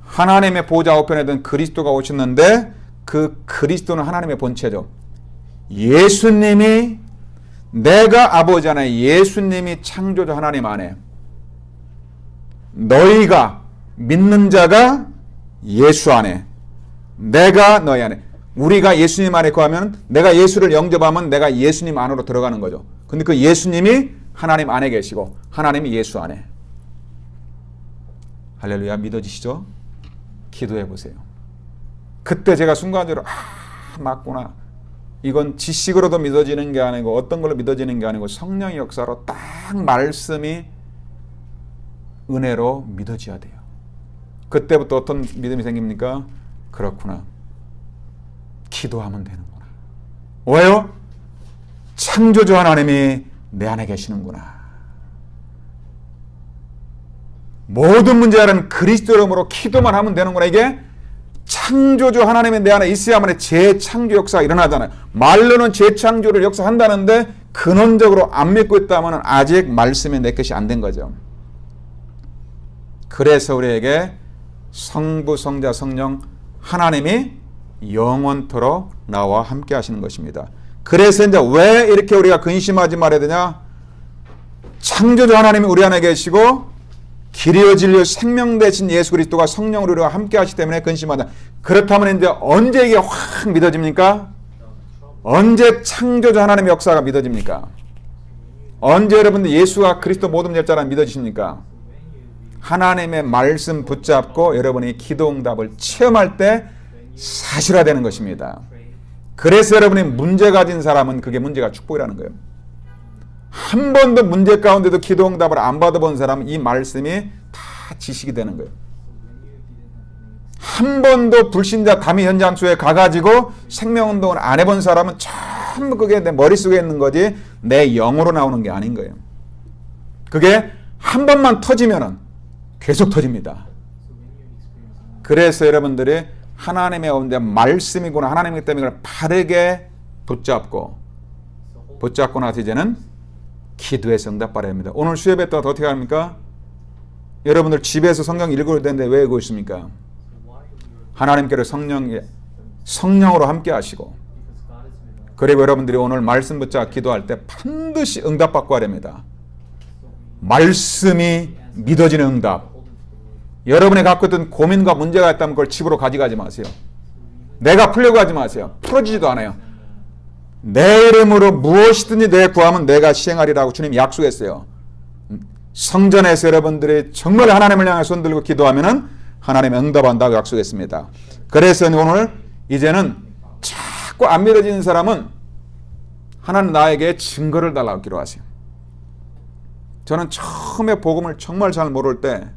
하나님의 보좌 우편에 든 그리스도가 오셨는데 그 그리스도는 하나님의 본체죠. 예수님이 내가 아버지 안에, 예수님이 창조주 하나님 안에, 너희가 믿는 자가 예수 안에, 내가 너희 안에. 우리가 예수님 안에 거하면 내가 예수를 영접하면 내가 예수님 안으로 들어가는 거죠. 근데 그 예수님이 하나님 안에 계시고 하나님이 예수 안에. 할렐루야. 믿어지시죠? 기도해 보세요. 그때 제가 순간적으로 맞구나. 이건 지식으로도 믿어지는 게 아니고 어떤 걸로 믿어지는 게 아니고 성령의 역사로 딱 말씀이 은혜로 믿어져야 돼요. 그때부터 어떤 믿음이 생깁니까? 그렇구나. 기도하면 되는구나. 왜요? 창조주 하나님이 내 안에 계시는구나. 모든 문제는 그리스도 이름으로 기도만 하면 되는구나. 이게 창조주 하나님이 내 안에 있어야만 재창조 역사가 일어나잖아요. 말로는 재창조를 역사한다는데 근원적으로 안 믿고 있다면 아직 말씀이 내 것이 안 된 거죠. 그래서 우리에게 성부, 성자, 성령 하나님이 영원토록 나와 함께 하시는 것입니다. 그래서 이제 왜 이렇게 우리가 근심하지 말아야 되냐? 창조주 하나님이 우리 안에 계시고 길이요 진리요 생명 되신 예수 그리스도가 성령으로 우리와 함께 하시기 때문에 근심하다. 그렇다면 이제 언제 이게 확 믿어집니까? 언제 창조주 하나님의 역사가 믿어집니까? 언제 여러분들 예수가 그리스도 모든 열자라 믿어지십니까? 하나님의 말씀 붙잡고 여러분이 기도 응답을 체험할 때 사실화되는 것입니다. 그래서 여러분이 문제 가진 사람은 그게 문제가 축복이라는 거예요. 한 번도 문제 가운데도 기도 응답을 안 받아본 사람은 이 말씀이 다 지식이 되는 거예요. 한 번도 불신자 담임 현장소에 가가지고 생명운동을 안 해본 사람은 전부 그게 내 머릿속에 있는 거지 내 영으로 나오는 게 아닌 거예요. 그게 한 번만 터지면은 계속 터집니다. 그래서 여러분들이 하나님의 온데 말씀이구나, 하나님이기 때문에 이걸 바르게 붙잡고 나서 이제는 기도해서 응답받아야 합니다. 오늘 수요예배 때 어떻게 합니까? 여러분들 집에서 성경 읽어야 되는데 왜 읽고 있습니까? 하나님께로 성령으로 함께 하시고, 그리고 여러분들이 오늘 말씀 붙잡아 기도할 때 반드시 응답받고 하렵니다. 말씀이 믿어지는 응답. 여러분이 갖고 있던 고민과 문제가 있다면 그걸 집으로 가져가지 마세요. 내가 풀려고 하지 마세요. 풀어지지도 않아요. 내 이름으로 무엇이든지 내 구하면 내가 시행하리라고 주님이 약속했어요. 성전에서 여러분들이 정말 하나님을 향해 손들고 기도하면은 하나님이 응답한다고 약속했습니다. 그래서 오늘 이제는 자꾸 안 믿어지는 사람은 하나님 나에게 증거를 달라고 기도하세요. 저는 처음에 복음을 정말 잘 모를 때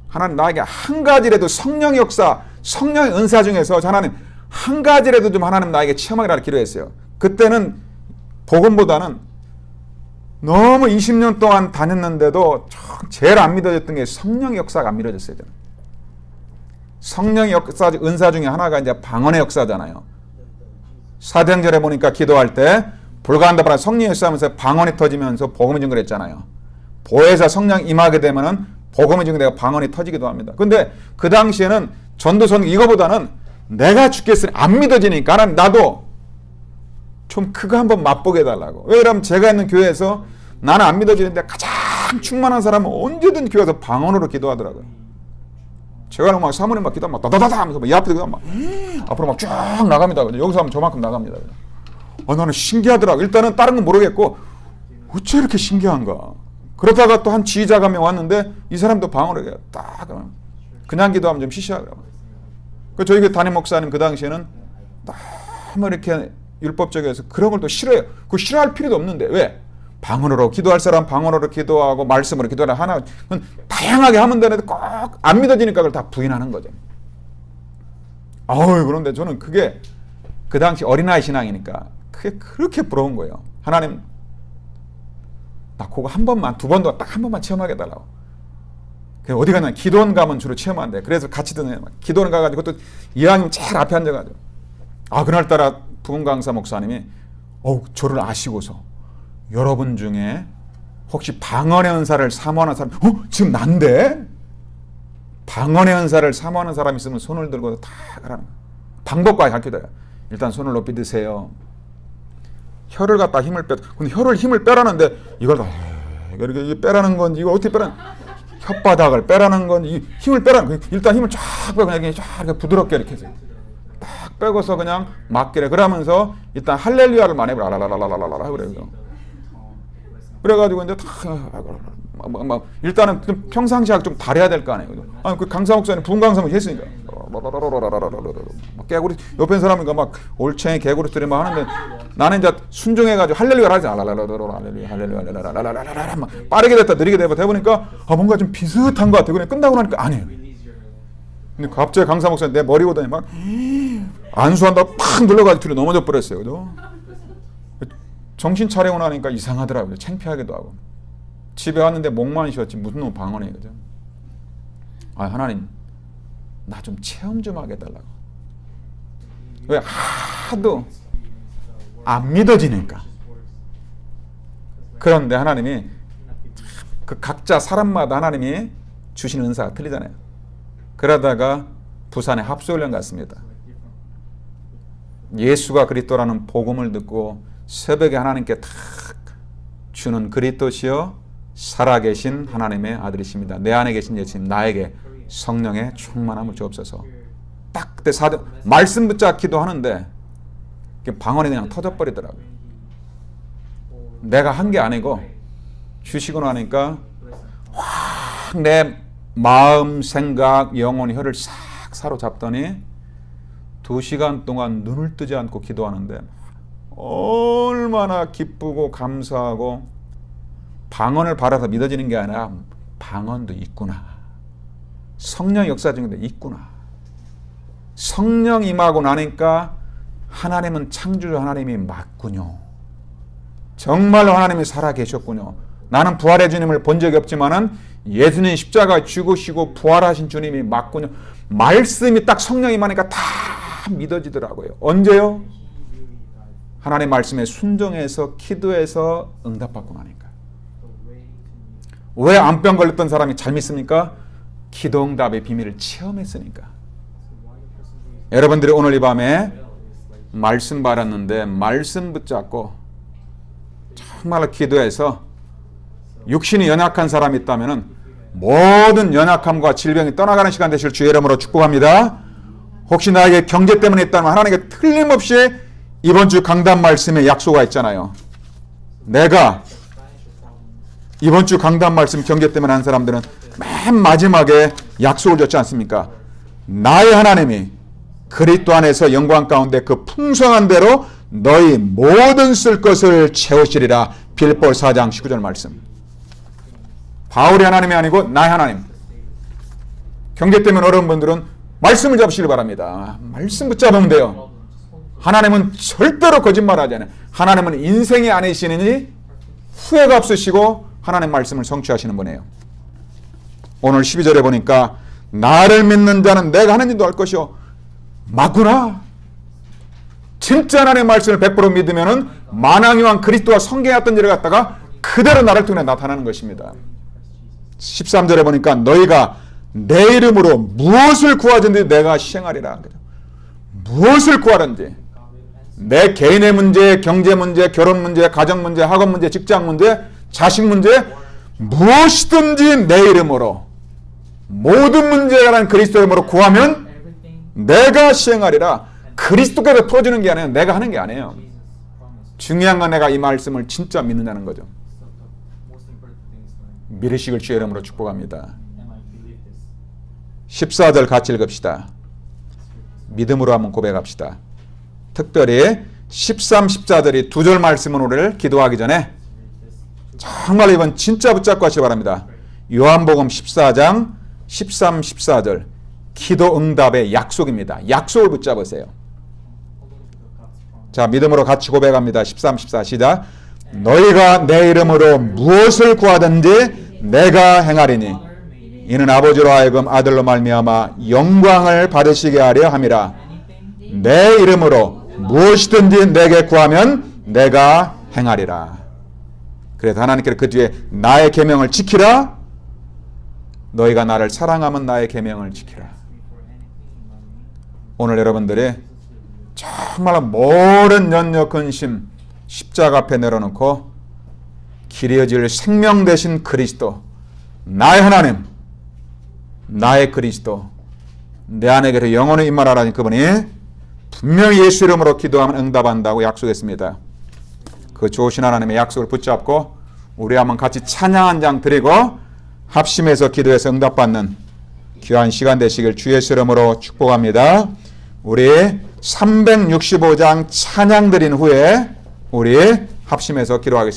하나님 나에게 한 가지라도 성령의 역사, 성령의 은사 중에서 하나님 한 가지라도 좀 하나님 나에게 체험하기를 기도했어요. 그때는 복음보다는 너무 20년 동안 다녔는데도 제일 안 믿어졌던 게 성령의 역사가 안 믿어졌어요. 저는. 성령의 역사, 은사 중에 하나가 이제 방언의 역사잖아요. 사도행전에 보니까 기도할 때 불가한다바라 성령의 역사하면서 방언이 터지면서 복음이 증거했잖아요. 보혜사 성령 임하게 되면은 복음이 증거되고 방언이 터지기도 합니다. 근데 그 당시에는 전도선 이거보다는 내가 죽겠으니 안 믿어지니까 나도 좀 그거 한번 맛보게 해달라고. 왜 그러면 제가 있는 교회에서 나는 안 믿어지는데 가장 충만한 사람은 언제든 교회에서 방언으로 기도하더라고요. 제가 막 사모님 막 기도 막 다다다다 하면서 이 앞에 막 앞으로 막 쭉 나갑니다. 여기서 하면 저만큼 나갑니다. 나는 신기하더라고. 일단은 다른 건 모르겠고 어째 이렇게 신기한가. 그러다가 또 한 지휘자가 명 왔는데 이 사람도 방언을 해요. 딱 그냥 기도하면 좀 시시하더라고요. 그 저희 담임 목사님 그 당시에는 너무 이렇게 율법적이어서 그런 걸 또 싫어해요. 그거 싫어할 필요도 없는데 왜? 방언으로 기도할 사람 방언으로 기도하고 말씀으로 기도하라 하나 다양하게 하면 되는데 꼭 안 믿어지니까 그걸 다 부인하는 거죠. 그런데 저는 그게 그 당시 어린아이 신앙이니까 그게 그렇게 부러운 거예요. 하나님 나 그거 한 번만 두 번도 딱 한 번만 체험하게 해달라고. 어디 가냐 기도원 가면 주로 체험한대. 그래서 같이 듣는 기도원 가가지고 또 이왕이면 제일 앞에 앉아가지고 그날따라 부흥강사 목사님이 저를 아시고서 여러분 중에 혹시 방언의 은사를 사모하는 사람 지금 난데? 방언의 은사를 사모하는 사람이 있으면 손을 들고 다 하라는 방법까지 가르쳐줘요. 일단 손을 높이 드세요. 혀를 갖다 힘을 근데 혀를 힘을 빼라는데 이걸 다 이렇게 빼라는 건지 이거 어떻게 빼라는 혓바닥을 빼라는 건지 힘을 빼라는 일단 힘을 쫙 빼고 그냥 쫙 이렇게 부드럽게 이렇게 해서 딱 빼고서 그냥 맞기래. 그러면서 일단 할렐루야를 많이 해보라. 라라라라라라 그래요. 그래가지고 이제 막 일단은 좀 평상시하고 좀 다려야 될 거 아니에요. 그 강사 목사님 부흥강사 목사 했으니까 막 개구리 옆에 사람이가 막 올챙이 개구리 소리 막 하는데 나는 이제 순종해가지고 할렐루야 하지 할렐루야 막 빠르게 됐다 느리게 돼보니까 뭔가 좀 비슷한 것 같아. 그냥 끝나고 나니까 아니에요. 근데 갑자기 강사 목사님 내 머리 오더니 막 안수한다고 팍 눌러가지고 뒤로 넘어져 버렸어요. 그죠? 정신 차리고 나니까 이상하더라고요. 창피하기도 하고. 집에 왔는데 목만 쉬었지 무슨 놈 방언이에요. 그죠? 하나님 나 좀 체험 좀 하게 해달라고. 왜? 하도 안 믿어지니까. 그런데 하나님이 그 각자 사람마다 하나님이 주시는 은사가 틀리잖아요. 그러다가 부산에 합수훈련 갔습니다. 예수가 그리스도라는 복음을 듣고 새벽에 하나님께 탁 주는 그리스도시여 살아계신 하나님의 아들이십니다. 내 안에 계신 예수님 나에게 성령의 충만함을 주옵소서. 딱 그때 말씀 붙잡기도 하는데 방언이 그냥 터져버리더라고요. 내가 한 게 아니고 주시고 나니까 확 내 마음, 생각, 영혼, 혀를 싹 사로잡더니 2시간 동안 눈을 뜨지 않고 기도하는데 얼마나 기쁘고 감사하고 방언을 바라서 믿어지는 게 아니라 방언도 있구나. 성령 역사 중에 있구나. 성령 임하고 나니까 하나님은 창조주 하나님이 맞군요. 정말로 하나님이 살아계셨군요. 나는 부활의 주님을 본 적이 없지만은 예수님 십자가 죽으시고 부활하신 주님이 맞군요. 말씀이 딱 성령 임하니까 다 믿어지더라고요. 언제요? 하나님 말씀에 순종해서 기도해서 응답받고 나니까. 왜 암병 걸렸던 사람이 잘 믿습니까? 기도 응답의 비밀을 체험했으니까. 여러분들이 오늘 이 밤에 말씀 받았는데 말씀 붙잡고 정말로 기도해서 육신이 연약한 사람이 있다면 모든 연약함과 질병이 떠나가는 시간 되실 주의 이름으로 축복합니다. 혹시 나에게 경제 때문에 있다면 하나님께 틀림없이 이번 주 강단 말씀에 약속가 있잖아요. 내가 이번 주 강단 말씀 경제 때문에 한 사람들은 맨 마지막에 약속을 줬지 않습니까? 나의 하나님이 그리스도 안에서 영광 가운데 그 풍성한 대로 너희 모든 쓸 것을 채우시리라. 빌립보 4장 19절 말씀. 바울이 하나님이 아니고 나의 하나님. 경제 때문에 어려운 분들은 말씀을 잡으시길 바랍니다. 말씀 붙잡으면 돼요. 하나님은 절대로 거짓말하지 않아요. 하나님은 인생이 아니시니 후회가 없으시고 하나님 말씀을 성취하시는 분이에요. 오늘 12절에 보니까 나를 믿는 자는 내가 하는 일도 할 것이요. 맞구나. 진짜 하나님의 말씀을 100% 믿으면은 만왕이왕 그리스도와 성경했던 일을 갖다가 그대로 나를 통해 나타나는 것입니다. 13절에 보니까 너희가 내 이름으로 무엇을 구하든지 내가 시행하리라. 무엇을 구하든지 내 개인의 문제, 경제 문제, 결혼 문제, 가정 문제, 학업 문제, 직장 문제, 자식 문제 무엇이든지 내 이름으로 모든 문제에 관한 그리스도 이름으로 구하면 내가 시행하리라. 그리스도께서 풀어주는 게 아니에요. 내가 하는 게 아니에요. 중요한 건 내가 이 말씀을 진짜 믿는다는 거죠. 믿으시길 주의 이름으로 축복합니다. 14절 같이 읽읍시다. 믿음으로 한번 고백합시다. 특별히 13, 14절이 두 절 말씀은 우리를 기도하기 전에 정말 이번 진짜 붙잡고 하시기 바랍니다. 요한복음 14장 13, 14절 기도 응답의 약속입니다. 약속을 붙잡으세요. 자, 믿음으로 같이 고백합니다. 13, 14 시작. 너희가 내 이름으로 무엇을 구하든지 내가 행하리니 이는 아버지로 하여금 아들로 말미암아 영광을 받으시게 하려 함이라. 내 이름으로 무엇이든지 내게 구하면 내가 행하리라. 그래서 하나님께서 그 뒤에 나의 계명을 지키라. 너희가 나를 사랑하면 나의 계명을 지키라. 오늘 여러분들이 정말 모든 연력 근심 십자가 앞에 내려놓고 길이어질 생명 되신 그리스도, 나의 하나님, 나의 그리스도, 내 안에게서 영원히 임하라는 그분이 분명히 예수 이름으로 기도하면 응답한다고 약속했습니다. 그 좋으신 하나님의 약속을 붙잡고 우리 한번 같이 찬양 한 장 드리고 합심해서 기도해서 응답받는 귀한 시간 되시길 주 예수 이름으로 축복합니다. 우리 365장 찬양 드린 후에 우리 합심해서 기도하겠습니다.